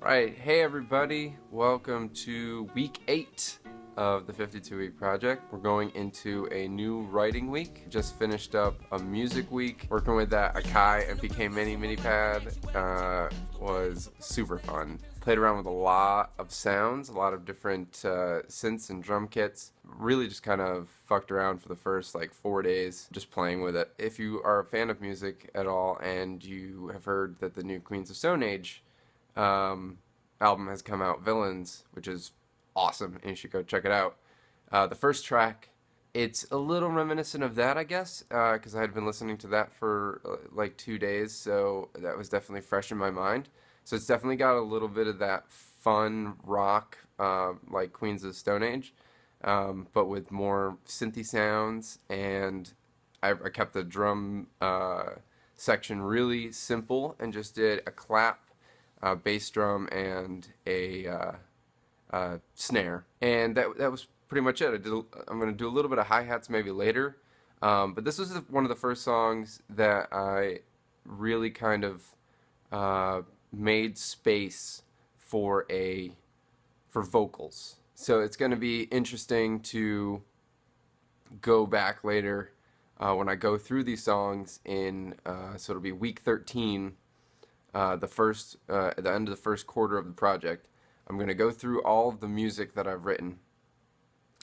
Right, hey everybody, welcome to week 8 of the 52-week project. We're going into a new writing week. Just finished up a music week. Working with that Akai MPK Mini pad was super fun. Played around with a lot of sounds, a lot of different synths and drum kits. Really just kind of fucked around for the first like 4 days just playing with it. If you are a fan of music at all and you have heard that the new Queens of Stone Age album has come out, Villains, which is awesome, and you should go check it out. The first track, it's a little reminiscent of that, I guess, because I had been listening to that for like 2 days, so that was definitely fresh in my mind. So it's definitely got a little bit of that fun rock, like Queens of Stone Age, but with more synthy sounds, and I kept the drum section really simple and just did a clap, bass drum, and a snare, and that was pretty much it. I'm going to do a little bit of hi-hats maybe later, but this was one of the first songs that I really kind of made space for vocals. So it's going to be interesting to go back later when I go through these songs so it'll be week 13. At the end of the first quarter of the project, I'm going to go through all of the music that I've written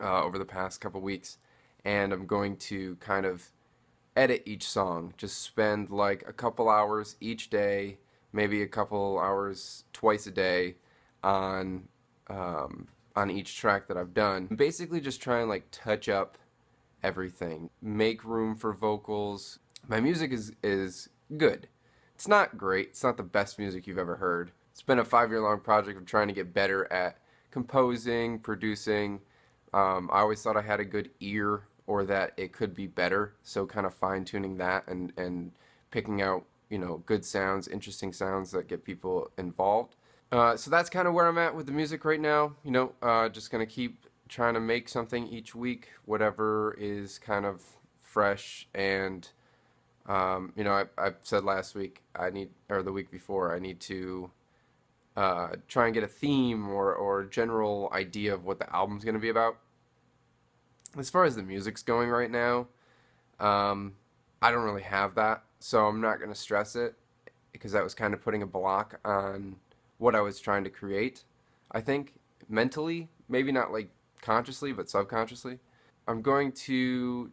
over the past couple weeks, and I'm going to kind of edit each song. Just spend like a couple hours each day, maybe a couple hours twice a day on each track that I've done. Basically just try and like touch up everything, make room for vocals. My music is good. It's not great. It's not the best music you've ever heard. It's been a 5-year-long project of trying to get better at composing, producing. I always thought I had a good ear, or that it could be better, so kind of fine-tuning that and picking out, good sounds, interesting sounds that get people involved. So that's kind of where I'm at with the music right now. Just going to keep trying to make something each week, whatever is kind of fresh. And I said last week or the week before, I need to try and get a theme or general idea of what the album's going to be about. As far as the music's going right now, I don't really have that, so I'm not going to stress it, because that was kind of putting a block on what I was trying to create, I think, mentally. Maybe not like consciously, but subconsciously. I'm going to,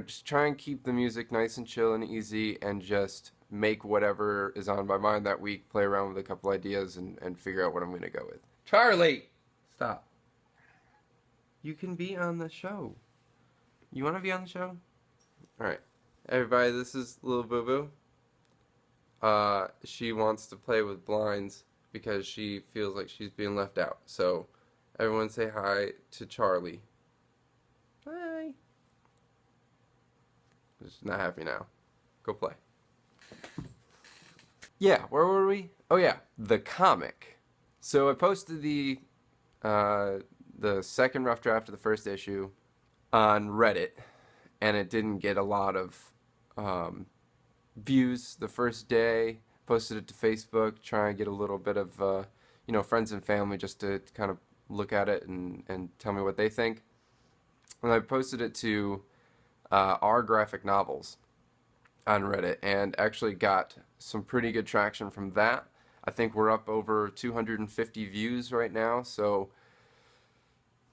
just try and keep the music nice and chill and easy, and just make whatever is on my mind that week, play around with a couple ideas, and figure out what I'm going to go with. Charlie! Stop. You can be on the show. You want to be on the show? Alright. Everybody, this is Little Boo Boo. She wants to play with blinds because she feels like she's being left out. So, everyone say hi to Charlie. Hi. She's not happy now. Go play. Yeah, where were we? Oh yeah, the comic. So I posted the second rough draft of the first issue on Reddit, and it didn't get a lot of views the first day. Posted it to Facebook, try and get a little bit of friends and family just to kind of look at it and tell me what they think. And I posted it to our graphic novels on Reddit, and actually got some pretty good traction from that. I think we're up over 250 views right now, so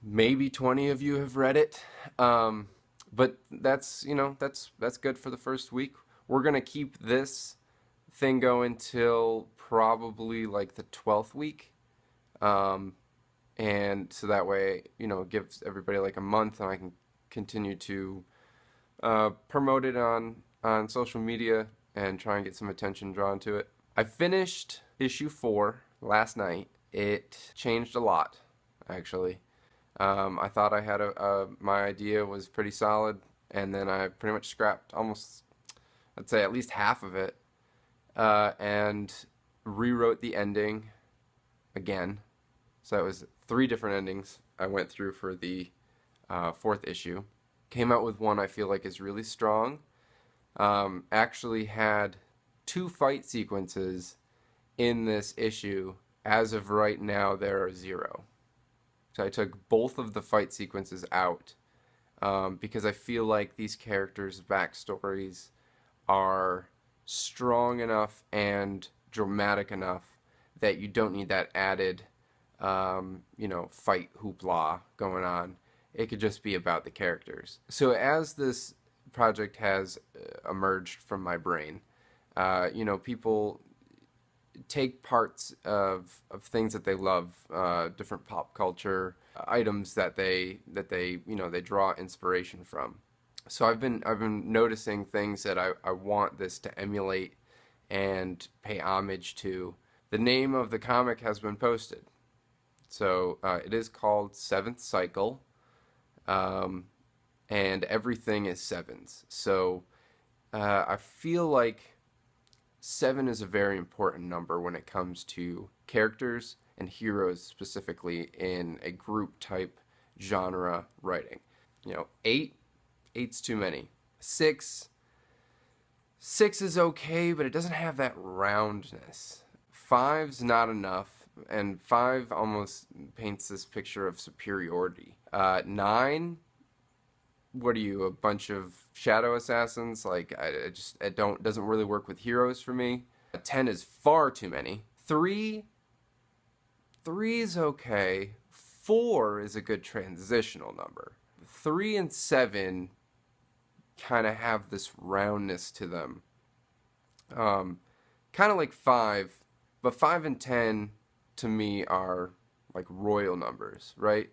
maybe 20 of you have read it. But that's good for the first week. We're gonna keep this thing going till probably like the 12th week. And so that way, it gives everybody like a month, and I can continue to promote it on social media and try and get some attention drawn to it. I finished issue 4 last night. It changed a lot, actually. I thought I had my idea was pretty solid, and then I pretty much scrapped almost, I'd say at least half of it, and rewrote the ending again. So it was 3 different endings I went through for the 4th issue. Came out with one I feel like is really strong. Actually had 2 fight sequences in this issue As of right now, there are 0. So I took both of the fight sequences out because I feel like these characters' backstories are strong enough and dramatic enough that you don't need that added, fight hoopla going on. It could just be about the characters. So as this project has emerged from my brain, people take parts of things that they love, different pop culture items that they draw inspiration from. So I've been noticing things that I want this to emulate and pay homage to. The name of the comic has been posted. So it is called Seventh Cycle, and everything is sevens. So I feel like 7 is a very important number when it comes to characters and heroes, specifically in a group type genre writing. 8's too many. 6 is okay, but it doesn't have that roundness. 5's not enough, and 5 almost paints this picture of superiority. 9, what are you, a bunch of shadow assassins? Like, it doesn't really work with heroes for me. 10 is far too many. 3 is okay. 4 is a good transitional number. 3 and 7 kind of have this roundness to them. Kind of like 5, but 5 and 10 to me are like royal numbers, right?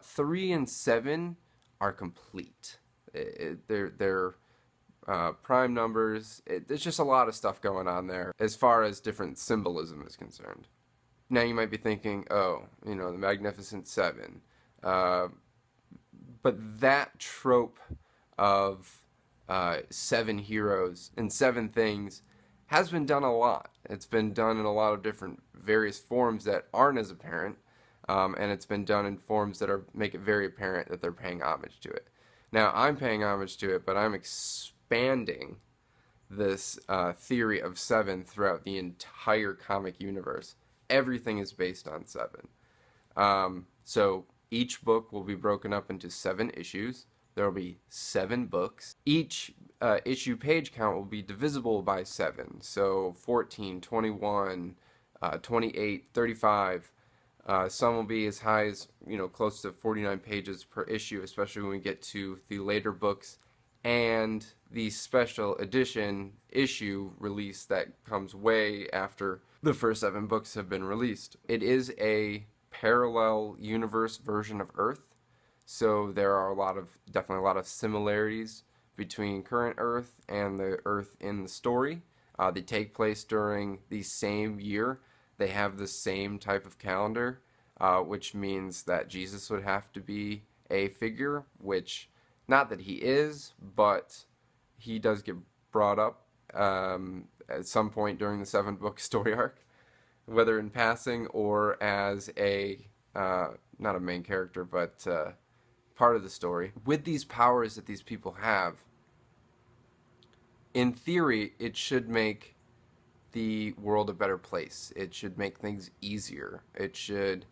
3 and 7 are complete. They're prime numbers. There's just a lot of stuff going on there as far as different symbolism is concerned. Now you might be thinking, oh, the Magnificent Seven. But that trope of 7 heroes and 7 things has been done a lot. It's been done in a lot of different various forms that aren't as apparent. And it's been done in forms that make it very apparent that they're paying homage to it. Now, I'm paying homage to it, but I'm expanding this theory of 7 throughout the entire comic universe. Everything is based on 7. So each book will be broken up into 7 issues. There will be 7 books. Each issue page count will be divisible by 7. So 14, 21, 28, 35. Some will be as high as, close to 49 pages per issue, especially when we get to the later books and the special edition issue release that comes way after the first 7 books have been released. It is a parallel universe version of Earth, so there are definitely a lot of similarities between current Earth and the Earth in the story. They take place during the same year. They have the same type of calendar, which means that Jesus would have to be a figure, which, not that he is, but he does get brought up at some point during the 7-book story arc, whether in passing or as not a main character, but part of the story. With these powers that these people have, in theory, it should make the world a better place. It should make things easier. It should,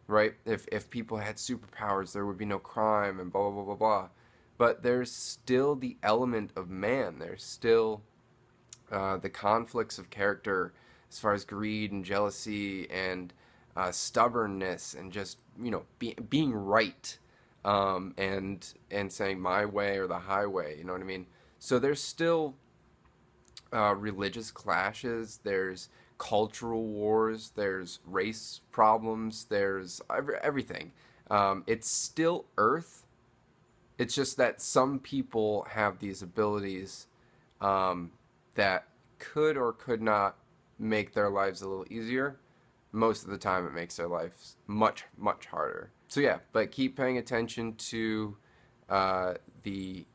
right? If people had superpowers, there would be no crime and blah, blah, blah, blah, blah. But there's still the element of man. There's still the conflicts of character as far as greed and jealousy and stubbornness and just, being right and saying my way or the highway, you know what I mean? So there's still religious clashes, there's cultural wars, there's race problems, there's everything. It's still Earth. It's just that some people have these abilities that could or could not make their lives a little easier. Most of the time it makes their lives much, much harder. So yeah, but keep paying attention to the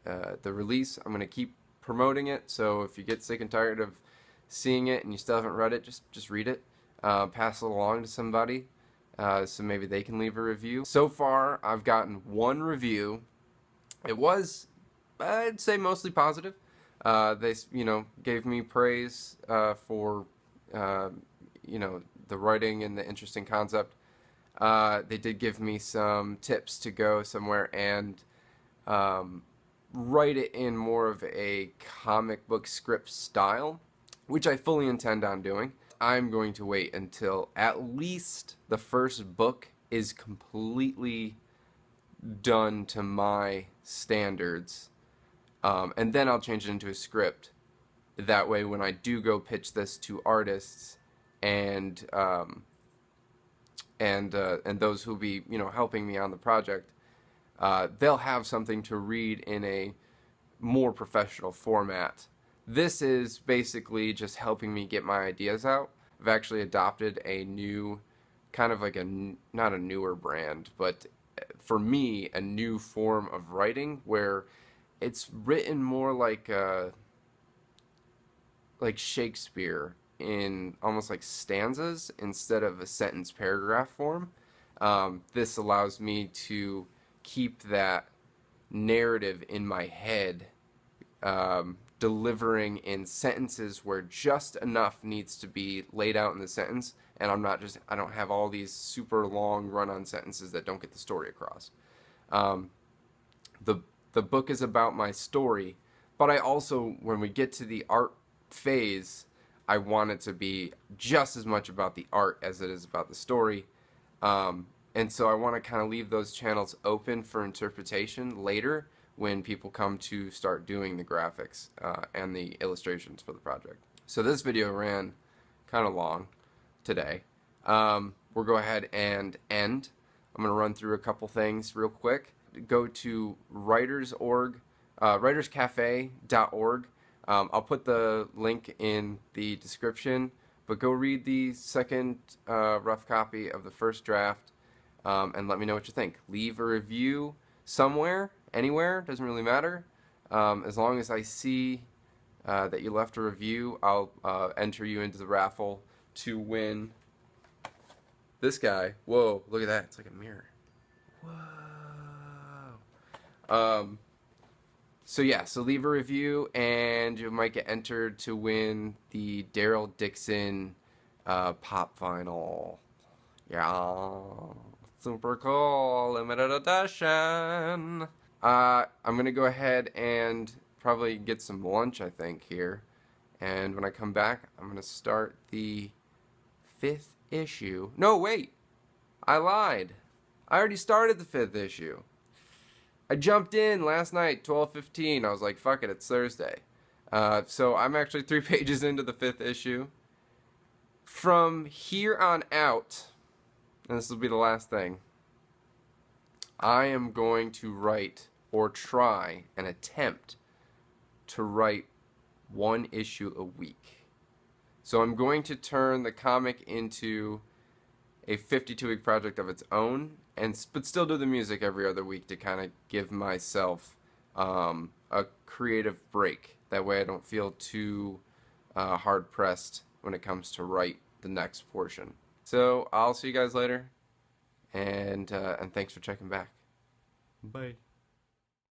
release. I'm going to keep promoting it, so if you get sick and tired of seeing it and you still haven't read it, just read it. Pass it along to somebody so maybe they can leave a review. So far, I've gotten 1 review. It was, I'd say, mostly positive. They, gave me praise for, the the writing and the interesting concept. They did give me some tips to go somewhere and write it in more of a comic book script style, which I fully intend on doing. I'm going to wait until at least the first book is completely done to my standards, and then I'll change it into a script. That way, when I do go pitch this to artists and those who'll be, you know, helping me on the project, they'll have something to read in a more professional format. This is basically just helping me get my ideas out. I've actually adopted a new, kind of like not a newer brand, but for me, a new form of writing where it's written more like Shakespeare, in almost like stanzas instead of a sentence paragraph form. This allows me to keep that narrative in my head, delivering in sentences where just enough needs to be laid out in the sentence, and I don't have all these super long run-on sentences that don't get the story across. The book is about my story, but I also, when we get to the art phase, I want it to be just as much about the art as it is about the story. And so I want to kind of leave those channels open for interpretation later when people come to start doing the graphics and the illustrations for the project. So this video ran kind of long today. We'll go ahead and end. I'm going to run through a couple things real quick. Go to writerscafe.org. I'll put the link in the description, but go read the second rough copy of the first draft, and let me know what you think. Leave a review somewhere, anywhere, doesn't really matter. As long as I see that you left a review, I'll enter you into the raffle to win this guy. Whoa, look at that, it's like a mirror. Whoa. So yeah, so leave a review and you might get entered to win the Daryl Dixon pop vinyl. Yeah, super cool, limited edition. I'm gonna go ahead and probably get some lunch, I think, here. And when I come back, I'm gonna start the 5th issue. No, wait, I lied. I already started the 5th issue. I jumped in last night, 12:15. I was like, fuck it, it's Thursday. So I'm actually 3 pages into the 5th issue. From here on out, and this will be the last thing, I am going to write, or try and attempt to write 1 issue a week. So I'm going to turn the comic into a 52-week project of its own, but still do the music every other week to kind of give myself a creative break. That way I don't feel too hard-pressed when it comes to write the next portion. So I'll see you guys later, and thanks for checking back. Bye.